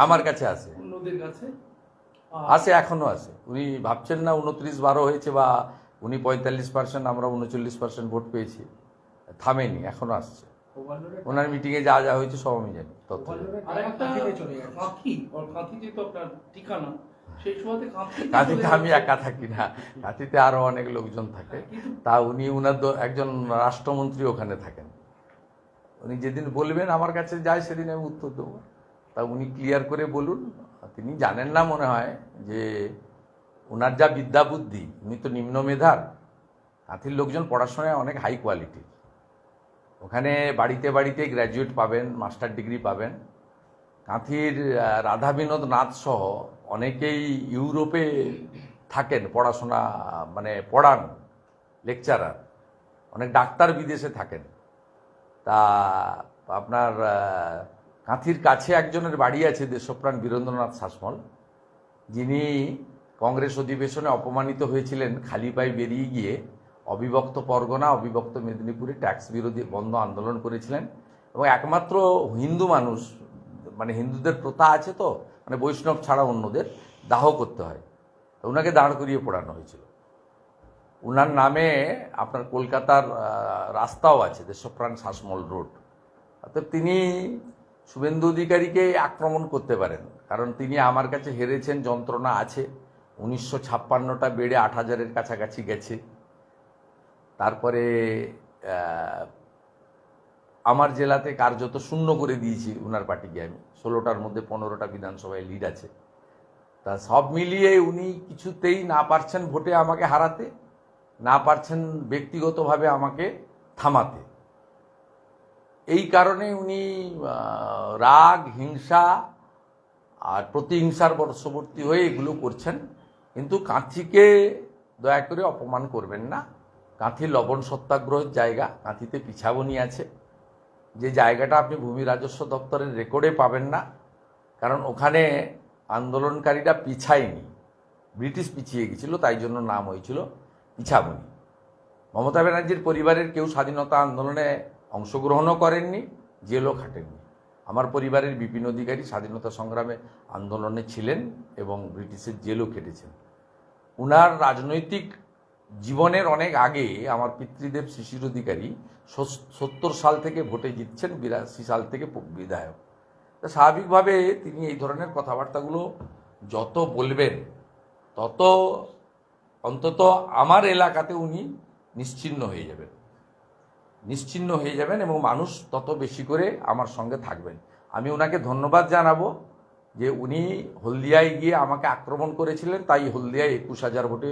আমার কাছে আছে, অন্যদের কাছে আছে, এখনো আছে। উনি ভাবছেন না 29-12 হয়েছে বা উনি 45%, আমরা 39% ভোট পেয়েছি, থামেনি, এখনো আসছে। ওনার মিটিংয়ে যা যা হয়েছে সব আমি জানি, তথ্য জানি। আর একটা কাঁথি যেহেতু আপনার ঠিকানা, সেই সময় কাঁথিতে আমি একা থাকি না, কাঁথিতে আরো অনেক লোকজন থাকে। তা উনি উনার একজন রাষ্ট্রমন্ত্রী ওখানে থাকেন। উনি যেদিন বলবেন আমার কাছে যায় সেদিন আমি উত্তর দেবো। তা উনি ক্লিয়ার করে বলুন। তিনি জানেন না মনে হয় যে ওনার যা বিদ্যা বুদ্ধি, উনি তো নিম্ন মেধার। কাঁথির লোকজন পড়াশোনায় অনেক হাই কোয়ালিটি। ওখানে বাড়িতে বাড়িতে গ্র্যাজুয়েট পাবেন, মাস্টার ডিগ্রি পাবেন। কাঁথির রাধা বিনোদ নাথ সহ অনেকেই ইউরোপে থাকেন, পড়াশোনা মানে পড়ান, লেকচারার। অনেক ডাক্তার বিদেশে থাকেন। তা আপনার কাঁথির কাছে একজনের বাড়ি আছে, দেশপ্রাণ বীরেন্দ্রনাথ শাসমল, যিনি কংগ্রেস অধিবেশনে অপমানিত হয়েছিলেন, খালি পায়ে বেরিয়ে গিয়ে অবিভক্ত পরগনা, অবিভক্ত মেদিনীপুরে ট্যাক্স বিরোধী বন্ধ আন্দোলন করেছিলেন। এবং একমাত্র হিন্দু মানুষ, মানে হিন্দুদের প্রথা আছে তো, মানে বৈষ্ণব ছাড়া অন্যদের দাহ করতে হয়, তো ওনাকে দাঁড় করিয়ে পোড়ানো হয়েছিল। উনার নামে আপনার কলকাতার রাস্তাও আছে, দেশপ্রাণ শাসমল রোড। অর্থাৎ তিনি শুভেন্দু অধিকারীকে আক্রমণ করতে পারেন, কারণ তিনি আমার কাছে হেরেছেন, যন্ত্রণা আছে। 1956টা বেড়ে 8,000-এর কাছাকাছি গেছে। তারপরে আমার জেলাতে কার্যত শূন্য করে দিয়েছি উনার পার্টিকে আমি। 16টার মধ্যে 15টা বিধানসভায় লিড আছে। তা সব মিলিয়ে উনি কিছুতেই না পারছেন ভোটে আমাকে হারাতে, না পারছেন ব্যক্তিগতভাবে আমাকে থামাতে। এই কারণে উনি রাগ, হিংসা আর প্রতিহিংসার বশবর্তী হয়ে এগুলো করছেন। কিন্তু কাঁথিকে দয়া করে অপমান করবেন না। কাঁথি লবণ সত্যাগ্রহের জায়গা, কাঁথিতে পিছাবনি আছে, যে জায়গাটা আপনি ভূমি রাজস্ব দপ্তরের রেকর্ডে পাবেন না। কারণ ওখানে আন্দোলনকারীরা পিছায়নি, ব্রিটিশ পিছিয়ে গেছিল, তাই জন্য নাম হয়েছিল পিছাবনি। মমতা ব্যানার্জির পরিবারের কেউ স্বাধীনতা আন্দোলনে অংশগ্রহণও করেননি, জেলও খাটেননি। আমার পরিবারের বিপিন অধিকারী স্বাধীনতা সংগ্রামে আন্দোলনে ছিলেন এবং ব্রিটিশের জেলও কেটেছেন। উনার রাজনৈতিক জীবনের অনেক আগে আমার পিতৃদেব শিশির অধিকারী 70 সাল থেকে ভোটে জিতছেন, 82 সাল থেকে বিধায়ক। তা স্বাভাবিকভাবে তিনি এই ধরনের কথাবার্তাগুলো যত বলবেন তত অন্তত আমার এলাকাতে উনি নিশ্চিহ্ন হয়ে যাবেন, নিশ্চিহ্ন হয়ে যাবেন, এবং মানুষ তত বেশি করে আমার সঙ্গে থাকবেন। আমি ওনাকে ধন্যবাদ জানাবো যে উনি হলদিয়ায় গিয়ে আমাকে আক্রমণ করেছিলেন, তাই হলদিয়ায় 21,000 ভোটে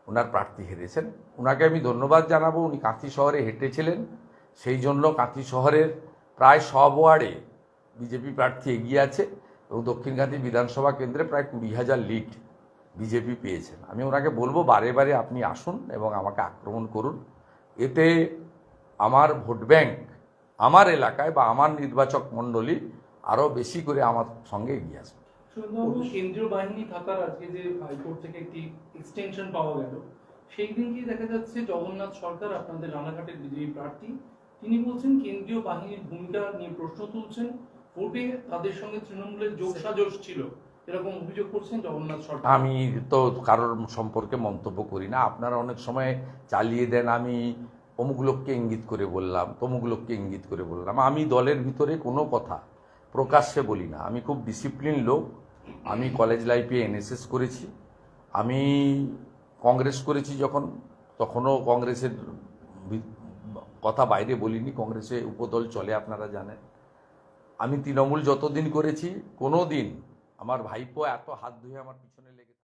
ওনার প্রার্থী হেরেছেন। ওনাকে আমি ধন্যবাদ জানাবো। উনি কাঁথি শহরে হেঁটেছিলেন, সেই জন্য কাঁথি শহরের প্রায় সব ওয়ার্ডে বিজেপি প্রার্থী এগিয়ে আছে, এবং দক্ষিণ কাঁথি বিধানসভা কেন্দ্রে প্রায় 20,000 লিড বিজেপি পেয়েছেন। আমি ওনাকে বলবো বারে বারে আপনি আসুন এবং আমাকে আক্রমণ করুন। এতে আমার ভোট ব্যাংক, আমার এলাকায় বা আমার নির্বাচক মণ্ডলী আরও বেশি করে আমার সঙ্গে এগিয়ে আসবে। কেন্দ্রীয় বাহিনী থাকার আজকে যে হাইকোর্ট থেকে একটি এক্সটেনশন পাওয়া গেল, সেই দিনকে দেখা যাচ্ছে জগন্নাথ সরকার, আপনাদের রানাঘাটের বিজেপি প্রার্থী, তিনি বলছেন কেন্দ্রীয় বাহিনীর ভূমিকা নিয়ে প্রশ্ন তুলছেন, ভোটে তাদের সঙ্গে তৃণমূলের যোগসাজশ ছিল, এরকম অভিযোগ করছেন জগন্নাথ সরকার। আমি তো কারোর সম্পর্কে মন্তব্য করি না। আপনারা অনেক সময় চালিয়ে দেন, আমি অমুক লোককে ইঙ্গিত করে বললাম, তমুক লোককে ইঙ্গিত করে বললাম। আমি দলের ভিতরে কোনো কথা প্রকাশ্যে বলি না। আমি খুব ডিসিপ্লিন লোক। আমি কলেজ লাইফে এনএসএস করেছি, আমি কংগ্রেস করেছি যখন, তখনও কংগ্রেসের কথা বাইরে বলিনি। কংগ্রেসে উপদল চলে, আপনারা জানেন। আমি তৃণমূল যতদিন করেছি, কোনো দিন আমার ভাইপো এত হাত ধুয়ে আমার পিছনে লেগে